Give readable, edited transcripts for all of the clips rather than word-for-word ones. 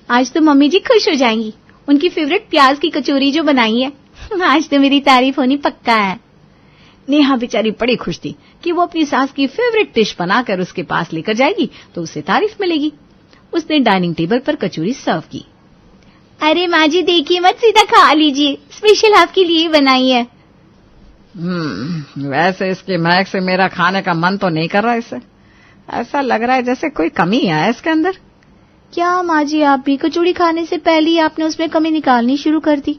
आज तो मम्मी जी खुश हो जाएंगी, उनकी फेवरेट प्याज की कचौरी जो बनाई है। आज तो मेरी तारीफ होनी पक्का है। नेहा बेचारी बड़ी खुश थी कि वो अपनी सास की फेवरेट डिश बनाकर उसके पास लेकर जाएगी तो उसे तारीफ मिलेगी। उसने डाइनिंग टेबल पर कचौरी सर्व की। अरे माँ जी देखिए मत, सीधा खा लीजिए, स्पेशल आपके लिए बनाई है। वैसे इसकी महक से मेरा खाने का मन तो नहीं कर रहा। इससे ऐसा लग रहा है जैसे कोई कमी है इसके अंदर। क्या माँ जी, आप भी कचौड़ी खाने से पहले ही आपने उसमें कमी निकालनी शुरू कर दी।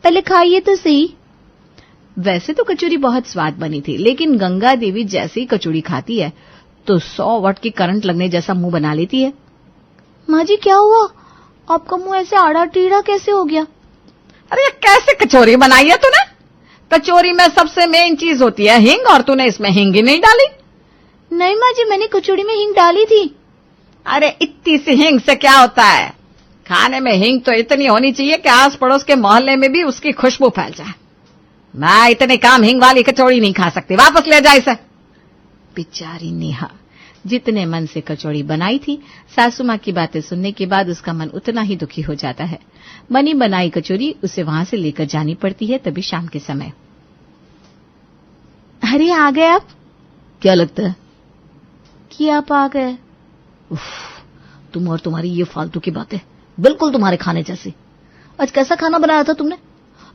पहले खाइए तो सही। वैसे तो कचौरी बहुत स्वाद बनी थी, लेकिन गंगा देवी जैसे ही कचौड़ी खाती है तो 100 वाट की करंट लगने जैसा मुंह बना लेती है। माँ जी क्या हुआ, आपका मुंह ऐसे आड़ा टीढ़ा कैसे हो गया? अरे कैसे कचौरी बनाई है तूने? कचौरी में सबसे मेन चीज होती है हींग, और तूने इसमें हींग ही नहीं डाली। नहीं माँ जी, मैंने कचौड़ी में हींग डाली थी। अरे इतनी सी हींग से क्या होता है? खाने में हींग तो इतनी होनी चाहिए कि आस पड़ोस के मोहल्ले में भी उसकी खुशबू फैल जाए। मैं इतने काम हींग वाली कचौड़ी नहीं खा सकती, वापस ले जा इसे। बेचारी नेहा जितने मन से कचौड़ी बनाई थी, सासू माँ की बातें सुनने के बाद उसका मन उतना ही दुखी हो जाता है। बनी बनाई कचौरी उसे वहां से लेकर जानी पड़ती है, तभी शाम के समय। अरे आ गए आप? क्या लगता है कि आप आ गए? तुम और तुम्हारी ये फालतू की बातें बिल्कुल तुम्हारे खाने जैसी। आज कैसा खाना बनाया था तुमने?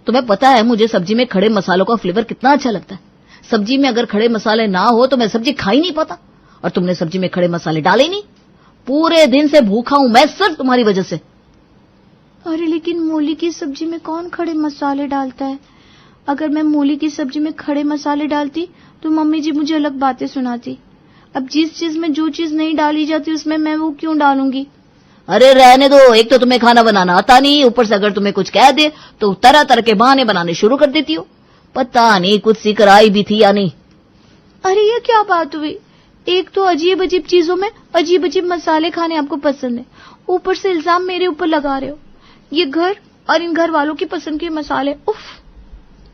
तुम्हें पता है मुझे सब्जी में खड़े मसालों का फ्लेवर कितना अच्छा लगता है। सब्जी में अगर खड़े मसाले ना हो तो मैं सब्जी खा ही नहीं पाता, और तुमने सब्जी में खड़े मसाले डाले ही नहीं। पूरे दिन से भूखा हूं मैं सिर्फ तुम्हारी वजह से। अरे लेकिन मूली की सब्जी में कौन खड़े मसाले डालता है? अगर मैं मूली की सब्जी में खड़े मसाले डालती तो मम्मी जी मुझे अलग बातें सुनाती। अब जिस चीज में जो चीज नहीं डाली जाती उसमें मैं वो क्यों डालूंगी? अरे रहने दो, एक तो तुम्हें खाना बनाना आता नहीं, ऊपर से अगर तुम्हें कुछ कह दे तो तरह तरह के बहाने बनाने शुरू कर देती हो। पता नहीं कुछ सीख कर आई भी थी या नहीं। अरे ये क्या बात हुई? एक तो अजीब अजीब चीजों में अजीब अजीब मसाले खाने आपको पसंद है, ऊपर से इल्जाम मेरे ऊपर लगा रहे हो। ये घर और इन घर वालों की पसंद के मसाले, उफ।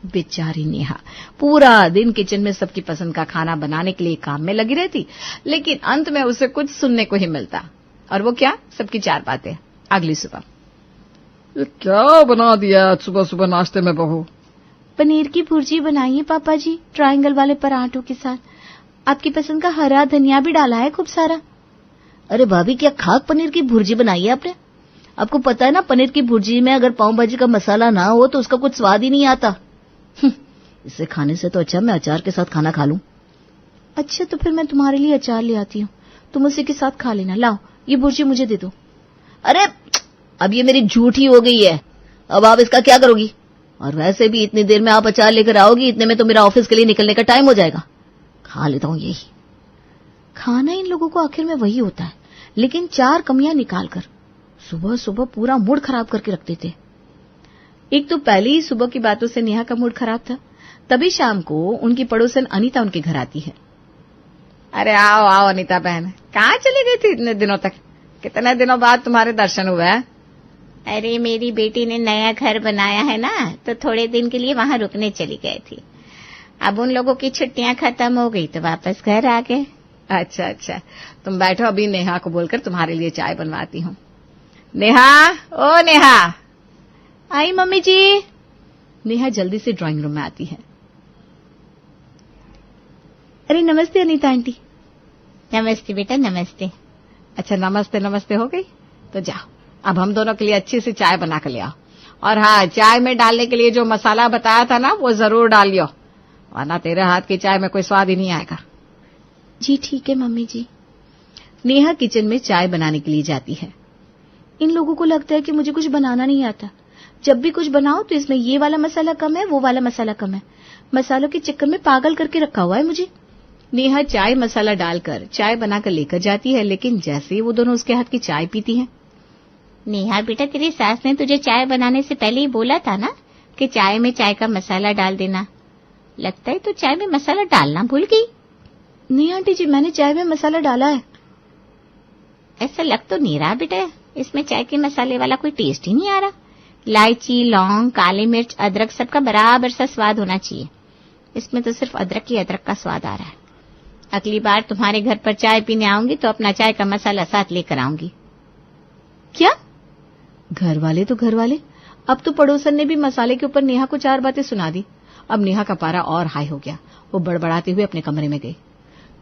बेचारी नेहा पूरा दिन किचन में सबकी पसंद का खाना बनाने के लिए काम में लगी रहती, लेकिन अंत में उसे कुछ सुनने को ही मिलता। और वो क्या? सबकी 4 बातें। अगली सुबह, ये क्या बना दिया आज सुबह सुबह नाश्ते में बहू? पनीर की भुर्जी बनाई है पापा जी, ट्रायंगल वाले पराठों के साथ। आपकी पसंद का हरा धनिया भी डाला है खूब सारा। अरे भाभी क्या खाक पनीर की भुर्जी बनाई है आपने? आपको पता है ना पनीर की भुर्जी में अगर पाव भाजी का मसाला ना हो तो उसका कुछ स्वाद ही नहीं आता। इसे खाने से तो अच्छा मैं अचार के साथ खाना खा लूं। अच्छा तो फिर मैं तुम्हारे लिए अचार ले आती हूँ, तुम उसी के साथ खा लेना। लाओ ये भुर्जी मुझे दे दो। अरे अब ये मेरी झूठी हो गई है, अब आप इसका क्या करोगी? और वैसे भी इतनी देर में आप अचार लेकर आओगी, इतने में तो मेरा ऑफिस के लिए निकलने का टाइम हो जाएगा। खा लेता हूँ यही। खाना इन लोगों को आखिर में वही होता है, लेकिन 4 कमियां निकालकर सुबह सुबह पूरा मूड खराब करके रख देते। एक तो पहले ही सुबह की बातों से नेहा का मूड खराब था, तभी शाम को उनकी पड़ोसन अनीता उनके घर आती है। अरे आओ आओ अनीता बहन, कहाँ चली गई थी इतने दिनों तक? कितने दिनों बाद तुम्हारे दर्शन हुए हैं। अरे मेरी बेटी ने नया घर बनाया है ना, तो थोड़े दिन के लिए वहां रुकने चली गई थी। अब उन लोगों की छुट्टियां खत्म हो गई तो वापस घर आ गए। अच्छा अच्छा, तुम बैठो, अभी नेहा को बोलकर तुम्हारे लिए चाय बनवाती हूँ। नेहा, ओ नेहा। आई मम्मी जी। नेहा जल्दी से ड्राइंग रूम में आती है। अरे नमस्ते अनीता आंटी। नमस्ते बेटा नमस्ते। अच्छा नमस्ते नमस्ते हो गई, तो जाओ अब हम दोनों के लिए अच्छी सी चाय बना कर ले आओ। और हाँ, चाय में डालने के लिए जो मसाला बताया था ना वो जरूर डालियो, वरना तेरे हाथ की चाय में कोई स्वाद ही नहीं आएगा। जी ठीक है मम्मी जी। नेहा किचन में चाय बनाने के लिए जाती है। इन लोगों को लगता है कि मुझे कुछ बनाना नहीं आता। जब भी कुछ बनाओ तो इसमें ये वाला मसाला कम है, वो वाला मसाला कम है। मसालों के चक्कर में पागल करके रखा हुआ है मुझे। नेहा चाय मसाला डालकर चाय बनाकर लेकर जाती है, लेकिन जैसे ही वो दोनों उसके हाथ की चाय पीती हैं। नेहा बेटा, तेरी सास ने तुझे चाय बनाने से पहले ही बोला था ना कि चाय में चाय का मसाला डाल देना। लगता है तो चाय में मसाला डालना भूल गई। नहीं आंटी जी, मैंने चाय में मसाला डाला है। ऐसा लग तो नहीं रहा बेटा, इसमें चाय के मसाले वाला कोई टेस्ट ही नहीं आ रहा। इलायची, लौंग, काली मिर्च, अदरक सबका बराबर सा स्वाद होना चाहिए। इसमें तो सिर्फ अदरक ही अदरक का स्वाद आ रहा है। अगली बार तुम्हारे घर पर चाय पीने आऊंगी तो अपना चाय का मसाला साथ लेकर आऊंगी। क्या? घर वाले तो घर वाले, अब तो पड़ोसन ने भी मसाले के ऊपर नेहा को 4 बातें सुना दी। अब नेहा का पारा और हाई हो गया। वो बड़बड़ाते हुए अपने कमरे में गई।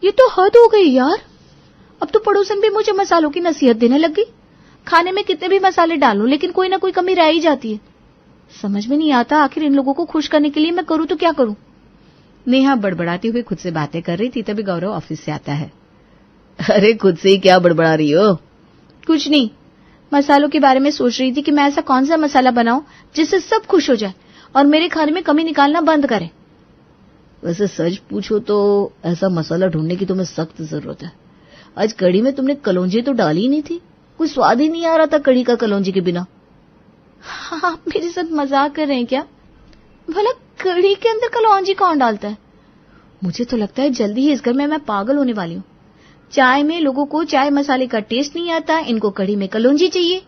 ये तो हद हो गई यार, अब तो पड़ोसन भी मुझे मसालों की नसीहत देने लग गई। खाने में कितने भी मसाले डालूं लेकिन कोई ना कोई कमी रह ही जाती है। समझ में नहीं आता आखिर इन लोगों को खुश करने के लिए मैं करूं तो क्या करूं। नेहा बड़बड़ाती हुए खुद से बातें कर रही थी, तभी गौरव ऑफिस से आता है। अरे खुद से ही क्या बड़बड़ा रही हो? कुछ नहीं, मसालों के बारे में सोच रही थी कि मैं ऐसा कौन सा मसाला बनाऊं जिससे सब खुश हो जाए और मेरे खाने में कमी निकालना बंद करे। वैसे सच पूछो तो ऐसा मसाला ढूंढने की तुम्हें सख्त जरूरत है। आज कढ़ी में तुमने कलौंजी तो डाली ही नहीं थी, कोई स्वाद ही नहीं आ रहा था कढ़ी का कलौंजी के बिना। आप मेरे साथ मजाक कर रहे हैं क्या? भला कढ़ी के अंदर कलौंजी कौन डालता है? मुझे तो लगता है जल्दी ही इस घर में मैं पागल होने वाली हूँ। चाय में लोगों को चाय मसाले का टेस्ट नहीं आता, इनको कढ़ी में कलौंजी चाहिए।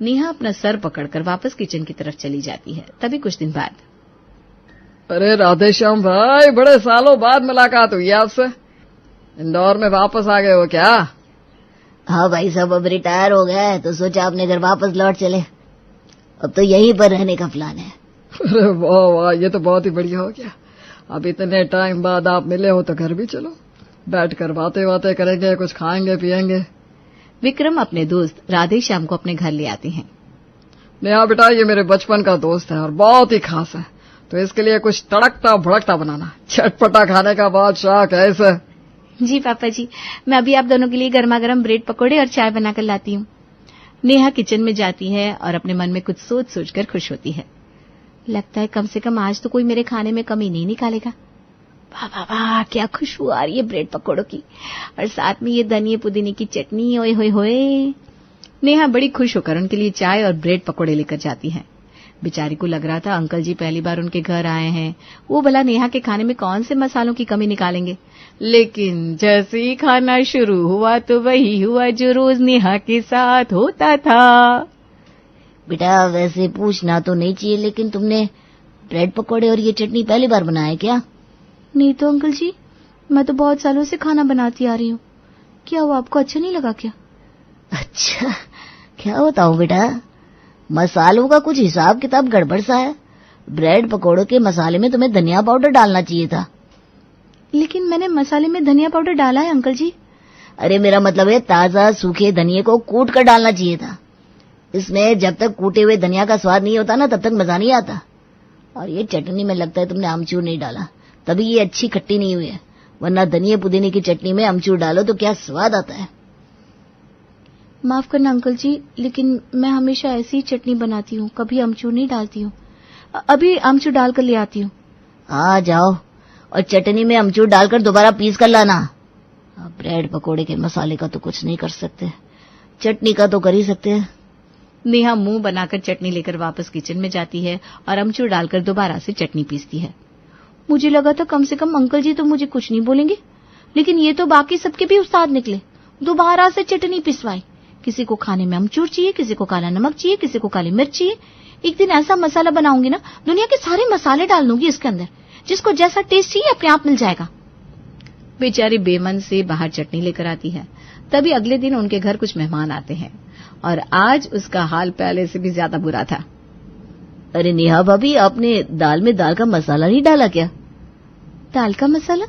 नेहा अपना सर पकड़कर वापस किचन की तरफ चली जाती है। तभी कुछ दिन बाद, अरे राधे श्याम भाई, बड़े सालों बाद मुलाकात हुई है आपसे। इंदौर में वापस आ गए हो क्या? हाँ भाई साहब, अब रिटायर हो गया है तो सोचा अपने घर वापस लौट चले। अब तो यहीं पर रहने का प्लान है। अरे वाह वाह, ये तो बहुत ही बढ़िया हो गया। अब इतने टाइम बाद आप मिले हो तो घर भी चलो, बैठकर बातें बातें करेंगे, कुछ खाएंगे पिएंगे। विक्रम अपने दोस्त राधे श्याम को अपने घर ले आते हैं। नेहा बेटा, ये मेरे बचपन का दोस्त है और बहुत ही खास है, तो इसके लिए कुछ तड़कता भड़कता बनाना, चटपटा खाने का बादशाह कैसे। जी पापा जी, मैं अभी आप दोनों के लिए गर्मा गर्म ब्रेड पकौड़े और चाय बनाकर लाती हूँ। नेहा किचन में जाती है और अपने मन में कुछ सोच सोचकर खुश होती है। लगता है कम से कम आज तो कोई मेरे खाने में कमी नहीं निकालेगा। वाह वाह वाह, क्या खुशबू आ रही है ब्रेड पकौड़ों की, और साथ में ये धनिये पुदीने की चटनी। ओए होए होए। नेहा बड़ी खुश होकर उनके लिए चाय और ब्रेड पकौड़े लेकर जाती है। बेचारी को लग रहा था अंकल जी पहली बार उनके घर आए हैं, वो भला नेहा के खाने में कौन से मसालों की कमी निकालेंगे। लेकिन जैसे ही खाना शुरू हुआ तो वही हुआ जो रोज नेहा के साथ होता था। बेटा वैसे पूछना तो नहीं चाहिए, लेकिन तुमने ब्रेड पकौड़े और ये चटनी पहली बार बनाया क्या? नहीं तो अंकल जी, मैं तो बहुत सालों से खाना बनाती आ रही हूँ। क्या वो आपको अच्छा नहीं लगा क्या? अच्छा, क्या बताऊं बेटा, मसालों का कुछ हिसाब किताब गड़बड़ सा है। ब्रेड पकौड़ों के मसाले में तुम्हें धनिया पाउडर डालना चाहिए था। लेकिन मैंने मसाले में धनिया पाउडर डाला है अंकल जी। अरे मेरा मतलब है ताजा सूखे धनिये को कूट कर डालना चाहिए था। इसमें जब तक कूटे हुए धनिया का स्वाद नहीं होता ना, तब तक मजा नहीं आता। और ये चटनी में लगता है तुमने आमचूर नहीं डाला, तभी ये अच्छी खट्टी नहीं हुई है, वरना धनिये पुदीने की चटनी में आमचूर डालो तो क्या स्वाद आता है। माफ करना अंकल जी, लेकिन मैं हमेशा ऐसी ही चटनी बनाती हूँ, कभी अमचूर नहीं डालती हूँ। अभी अमचूर डालकर ले आती हूँ। हाँ जाओ, और चटनी में अमचूर डालकर दोबारा पीस कर लाना। ब्रेड पकोड़े के मसाले का तो कुछ नहीं कर सकते, चटनी का तो कर ही सकते हैं। नेहा मुंह बनाकर चटनी लेकर वापस किचन में जाती है और अमचूर डालकर दोबारा से चटनी पीसती है। मुझे लगा था कम से कम अंकल जी तो मुझे कुछ नहीं बोलेंगे, लेकिन ये तो बाकी सबके भी उस्ताद निकले। दोबारा से चटनी पिसवाई। किसी को खाने में अमचूर चाहिए, किसी को काला नमक चाहिए, किसी को काली मिर्च चाहिए। एक दिन ऐसा मसाला बनाऊंगी ना, दुनिया के सारे मसाले डाल दूंगी इसके अंदर, जिसको जैसा टेस्ट चाहिए अपने आप मिल जाएगा। बेचारी बेमन से बाहर चटनी लेकर आती है। तभी अगले दिन उनके घर कुछ मेहमान आते हैं और आज उसका हाल पहले से भी ज्यादा बुरा था। अरे नेहा भाभी, आपने दाल में दाल का मसाला नहीं डाला क्या? दाल का मसाला?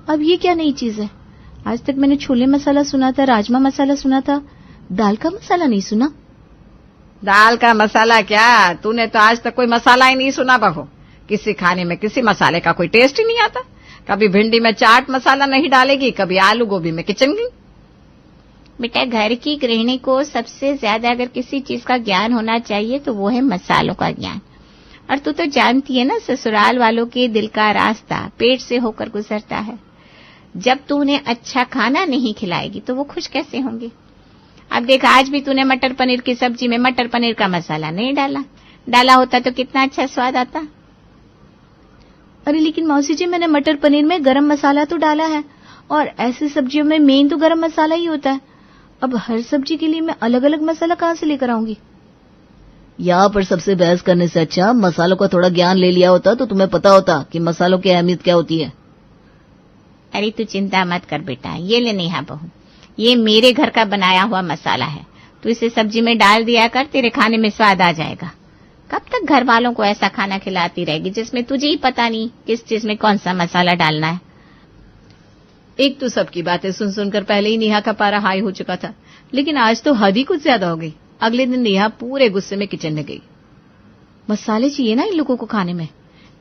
अब ये क्या नई चीज है? आज तक मैंने छोले मसाला सुना था, राजमा मसाला सुना था, दाल का मसाला नहीं सुना। दाल का मसाला क्या, तूने तो आज तक कोई मसाला ही नहीं सुना बहू। किसी खाने में किसी मसाले का कोई टेस्ट ही नहीं आता। कभी भिंडी में चाट मसाला नहीं डालेगी, कभी आलू गोभी में किचनगी। बेटा, घर की गृहिणी को सबसे ज्यादा अगर किसी चीज का ज्ञान होना चाहिए तो वो है मसालों का ज्ञान। और तू तो जानती है ना, ससुराल वालों के दिल का रास्ता पेट से होकर गुजरता है। जब तू उन्हें अच्छा खाना नहीं खिलाएगी तो वो खुश कैसे होंगे। अब देख, आज भी तूने मटर पनीर की सब्जी में मटर पनीर का मसाला नहीं डाला होता तो कितना अच्छा स्वाद आता। अरे लेकिन मौसी जी, मैंने मटर पनीर में गरम मसाला तो डाला है, और ऐसी सब्जियों में मेन तो गरम मसाला ही होता है। अब हर सब्जी के लिए मैं अलग अलग मसाला कहाँ से लेकर आऊंगी? यहाँ पर सबसे बहस करने से अच्छा मसालों का थोड़ा ज्ञान ले लिया होता तो तुम्हें पता होता कि मसालों की अहमियत क्या होती है। अरे तू चिंता मत कर बेटा, ये ले नेहा बहू, ये मेरे घर का बनाया हुआ मसाला है। तू इसे सब्जी में डाल दिया कर, तेरे खाने में स्वाद आ जाएगा। कब तक घर वालों को ऐसा खाना खिलाती रहेगी जिसमें तुझे ही पता नहीं किस चीज में कौन सा मसाला डालना है। एक तो सबकी बातें सुन सुनकर पहले ही नेहा का पारा हाई हो चुका था, लेकिन आज तो हद ही कुछ ज्यादा हो गई। अगले दिन नेहा पूरे गुस्से में किचन में गई। मसाले चाहिए ना इन लोगों को खाने में।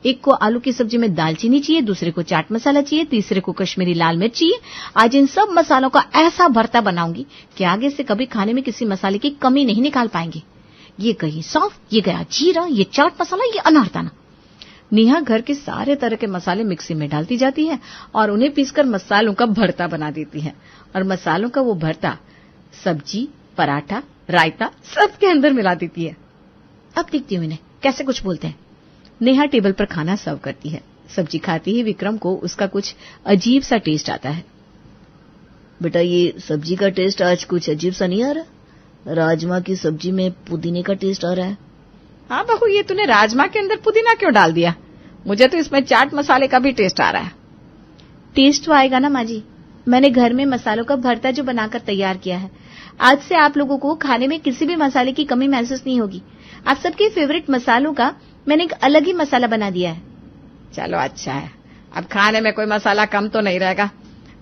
एक को आलू की सब्जी में दालचीनी चाहिए, दूसरे को चाट मसाला चाहिए, तीसरे को कश्मीरी लाल मिर्च चाहिए। आज इन सब मसालों का ऐसा भरता बनाऊंगी कि आगे से कभी खाने में किसी मसाले की कमी नहीं निकाल पाएंगे। ये गई सौंफ, ये गया जीरा, ये चाट मसाला, ये अनारदाना। नेहा घर के सारे तरह के मसाले मिक्सी में डालती जाती है और उन्हें पीसकर मसालों का भरता बना देती है। और मसालों का वो भरता सब्जी, पराठा, रायता सबके अंदर मिला देती है। अब देखती हूँ इन्हें कैसे कुछ बोलते हैं। नेहा टेबल पर खाना सर्व करती है। सब्जी खाते ही विक्रम को उसका कुछ अजीब सा टेस्ट आता है। बेटा, ये सब्जी का टेस्ट आज कुछ अजीब सा नहीं आ रहा? राजमा की सब्जी में पुदीने का टेस्ट आ रहा है। हाँ बहू, ये तूने राजमा के अंदर पुदीना क्यों डाल दिया? मुझे तो इसमें चाट मसाले का भी टेस्ट आ रहा है। टेस्ट तो आएगा ना माँ जी, मैंने घर में मसालों का भरता जो बनाकर तैयार किया है। आज से आप लोगों को खाने में किसी भी मसाले की कमी महसूस नहीं होगी। आप सबके फेवरेट मसालों का मैंने एक अलग ही मसाला बना दिया है। चलो अच्छा है, अब खाने में कोई मसाला कम तो नहीं रहेगा,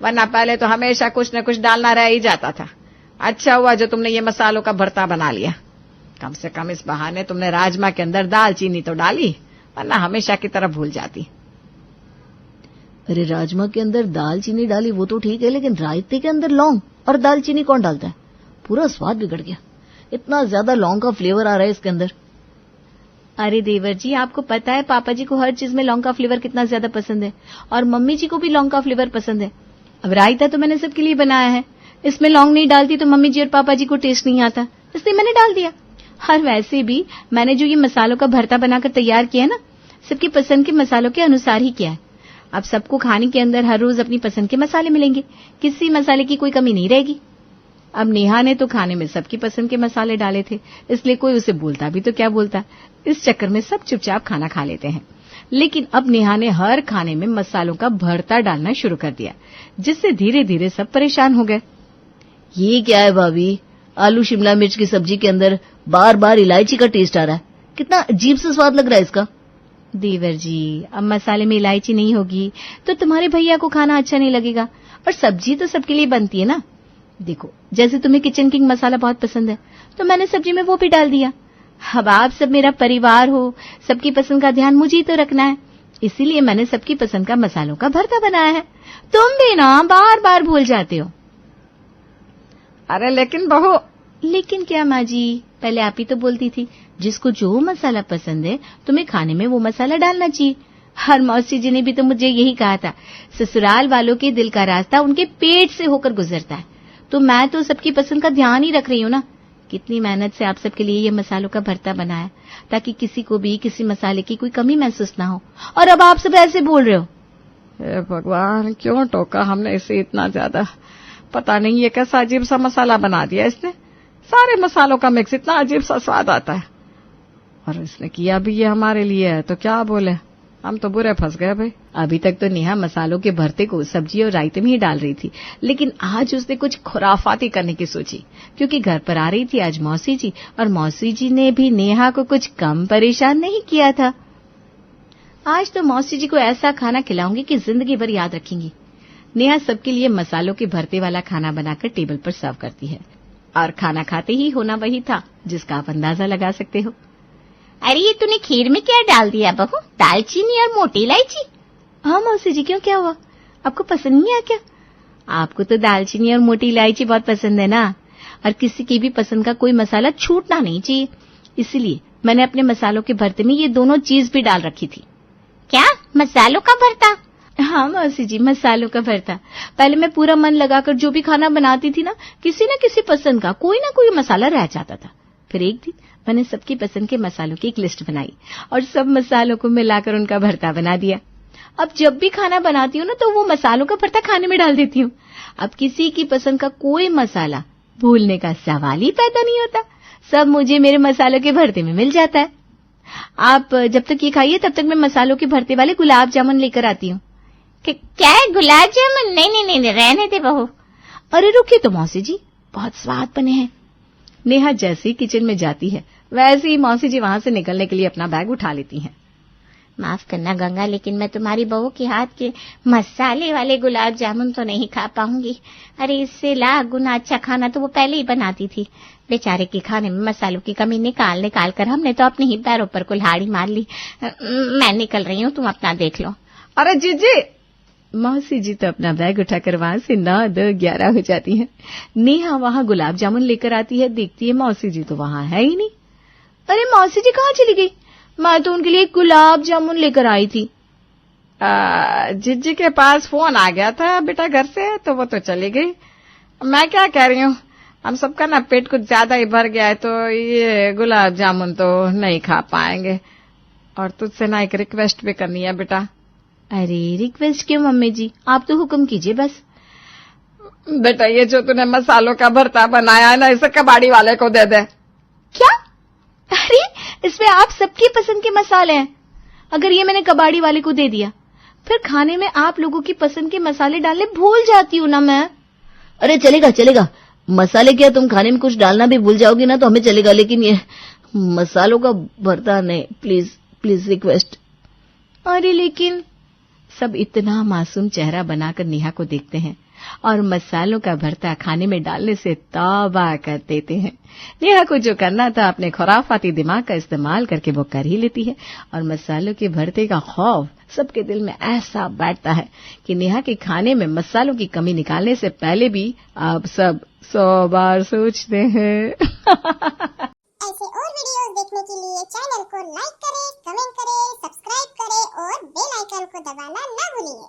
वरना पहले तो हमेशा कुछ न कुछ डालना रह ही जाता था। अच्छा हुआ जो तुमने ये मसालों का भरता बना लिया। कम से कम इस बहाने तुमने राजमा के अंदर दालचीनी तो डाली, वरना हमेशा की तरह भूल जाती। अरे राजमा के अंदर दालचीनी डाली वो तो ठीक है, लेकिन रायते के अंदर लौंग और दालचीनी कौन डालता है? पूरा स्वाद बिगड़ गया। इतना ज्यादा लौंग का फ्लेवर आ रहा है इसके अंदर। अरे देवर जी, आपको पता है पापा जी को हर चीज में लौंग का फ्लेवर कितना ज्यादा पसंद है, और मम्मी जी को भी लौंग का फ्लेवर पसंद है। अब रायता तो मैंने सबके लिए बनाया है, इसमें लौंग नहीं डालती तो मम्मी जी और पापा जी को टेस्ट नहीं आता, इसलिए मैंने डाल दिया। और वैसे भी मैंने जो ये मसालों का भरता बनाकर तैयार किया है ना, सबकी पसंद के मसालों के अनुसार ही किया है। अब सबको खाने के अंदर हर रोज अपनी पसंद के मसाले मिलेंगे, किसी मसाले की कोई कमी नहीं रहेगी। अब नेहा ने तो खाने में सबकी पसंद के मसाले डाले थे, इसलिए कोई उसे बोलता भी तो क्या बोलता। इस चक्कर में सब चुपचाप खाना खा लेते हैं। लेकिन अब नेहा ने हर खाने में मसालों का भरता डालना शुरू कर दिया, जिससे धीरे धीरे सब परेशान हो गए। ये क्या है भाभी? आलू शिमला मिर्च की सब्जी के अंदर बार बार इलायची का टेस्ट आ रहा है। कितना अजीब सा स्वाद लग रहा है इसका। देवर जी, अब मसाले में इलायची नहीं होगी तो तुम्हारे भैया को खाना अच्छा नहीं लगेगा, और सब्जी तो सबके लिए बनती है ना। देखो, जैसे तुम्हें किचन किंग मसाला बहुत पसंद है तो मैंने सब्जी में वो भी डाल दिया। अब आप सब मेरा परिवार हो, सबकी पसंद का ध्यान मुझे ही तो रखना है, इसीलिए मैंने सबकी पसंद का मसालों का भरता बनाया है। तुम भी ना बार बार भूल जाते हो। अरे लेकिन बहू। लेकिन क्या माँ जी, पहले आप ही तो बोलती थी जिसको जो मसाला पसंद है तुम्हें खाने में वो मसाला डालना चाहिए। हर मौसी जी ने भी तो मुझे यही कहा था, ससुराल वालों के दिल का रास्ता उनके पेट से होकर गुजरता है। तो मैं तो सबकी पसंद का ध्यान ही रख रही हूँ ना। कितनी मेहनत से आप सबके लिए ये मसालों का भरता बनाया ताकि किसी को भी किसी मसाले की कोई कमी महसूस ना हो, और अब आप सब ऐसे बोल रहे हो। हे भगवान, क्यों टोका हमने इसे इतना ज्यादा। पता नहीं ये कैसा अजीब सा मसाला बना दिया इसने। सारे मसालों का मिक्स, इतना अजीब सा स्वाद आता है। और इसने किया भी ये हमारे लिए है तो क्या बोले, हम तो बुरे फंस गए भाई। अभी तक तो नेहा मसालों के भरते को सब्जी और रायते में ही डाल रही थी, लेकिन आज उसने कुछ खुराफाती करने की सोची, क्योंकि घर पर आ रही थी आज मौसी जी, और मौसी जी ने भी नेहा को कुछ कम परेशान नहीं किया था। आज तो मौसी जी को ऐसा खाना खिलाऊंगी कि जिंदगी भर याद रखेंगी। नेहा सबके लिए मसालों के भरते वाला खाना बनाकर टेबल पर सर्व करती है, और खाना खाते ही होना वही था जिसका आप अंदाजा लगा सकते हो। अरे ये तूने खीर में क्या डाल दिया बहू? दालचीनी और मोटी इलायची? हाँ मौसी जी, क्यों, क्या हुआ? आपको पसंद नहीं आया क्या? आपको तो दालचीनी और मोटी इलायची बहुत पसंद है ना, और किसी की भी पसंद का कोई मसाला छूटना नहीं चाहिए, इसलिए मैंने अपने मसालों के भरते में ये दोनों चीज भी डाल रखी थी। क्या, मसालों का भरता? हाँ मौसी जी, मसालों का भरता। पहले मैं पूरा मन लगाकर जो भी खाना बनाती थी ना, किसी न किसी पसंद का कोई ना कोई मसाला रह जाता था। फिर एक दिन मैंने सबकी पसंद के मसालों की एक लिस्ट बनाई और सब मसालों को मिलाकर उनका भरता बना दिया। अब जब भी खाना बनाती हूँ ना तो वो मसालों का भरता खाने में डाल देती हूँ। अब किसी की पसंद का कोई मसाला भूलने का सवाल ही पैदा नहीं होता, सब मुझे मेरे मसालों के भरते में मिल जाता है। आप जब तक ये खाइए तब तक मैं मसालों के भरते वाले गुलाब जामुन लेकर आती हूँ। क्या है गुलाब जामुन? नहीं नहीं नहीं, रहने दे बहू। अरे रुकिए तो मौसी जी, बहुत स्वाद बने हैं। नेहा जैसे ही किचन में जाती है वैसे ही मौसी जी वहां से निकलने के लिए अपना बैग उठा लेती हैं। माफ करना गंगा, लेकिन मैं तुम्हारी बहू के हाथ के मसाले वाले गुलाब जामुन तो नहीं खा पाऊंगी। अरे इससे लाख गुना अच्छा खाना तो वो पहले ही बनाती थी। बेचारे के खाने में मसालों की कमी निकाल निकाल कर हमने तो अपने ही पैरों पर कुल्हाड़ी मार ली। मैं निकल रही हूँ, तुम अपना देख लो। अरे जीजी, मौसी जी तो अपना बैग उठाकर वहां से 9, 10, 11 हो जाती हैं। नेहा वहां गुलाब जामुन लेकर आती है, देखती है मौसी जी तो वहां है ही नहीं। अरे मौसी जी कहाँ चली गई? मैं तो उनके लिए गुलाब जामुन लेकर आई थी। जीजी के पास फोन आ गया था बेटा घर से, तो वो तो चली गई। मैं क्या कह रही हूँ, हम सबका ना पेट कुछ ज्यादा ही भर गया है, तो ये गुलाब जामुन तो नहीं खा पाएंगे। और तुझसे ना एक रिक्वेस्ट भी करनी है बेटा। अरे रिक्वेस्ट क्यों मम्मी जी, आप तो हुक्म कीजिए बस। बेटा ये जो तूने मसालों का भरता बनाया है ना, इसे कबाड़ी वाले को दे दे। क्या? अरे इसमें आप सबकी पसंद के मसाले हैं। अगर ये मैंने कबाड़ी वाले को दे दिया, फिर खाने में आप लोगों की पसंद के मसाले डालने भूल जाती हूँ ना मैं। अरे चलेगा चलेगा, मसाले क्या तुम खाने में कुछ डालना भी भूल जाओगी ना तो हमें चलेगा, लेकिन ये मसालों का भरता नहीं, प्लीज प्लीज रिक्वेस्ट। अरे लेकिन सब इतना मासूम चेहरा बनाकर नेहा को देखते हैं और मसालों का भरता खाने में डालने से तौबा कर देते हैं। नेहा को जो करना था अपने खुराफाती दिमाग का इस्तेमाल करके वो कर ही लेती है और मसालों के भरते का खौफ सबके दिल में ऐसा बैठता है कि नेहा के खाने में मसालों की कमी निकालने से पहले भी आप सब 100 बार सोचते हैं। ऐसे और वीडियोस देखने के लिए चैनल को लाइक करें, कमेंट करें, सब्सक्राइब करें और बेल आइकन को दबाना ना भूलिए।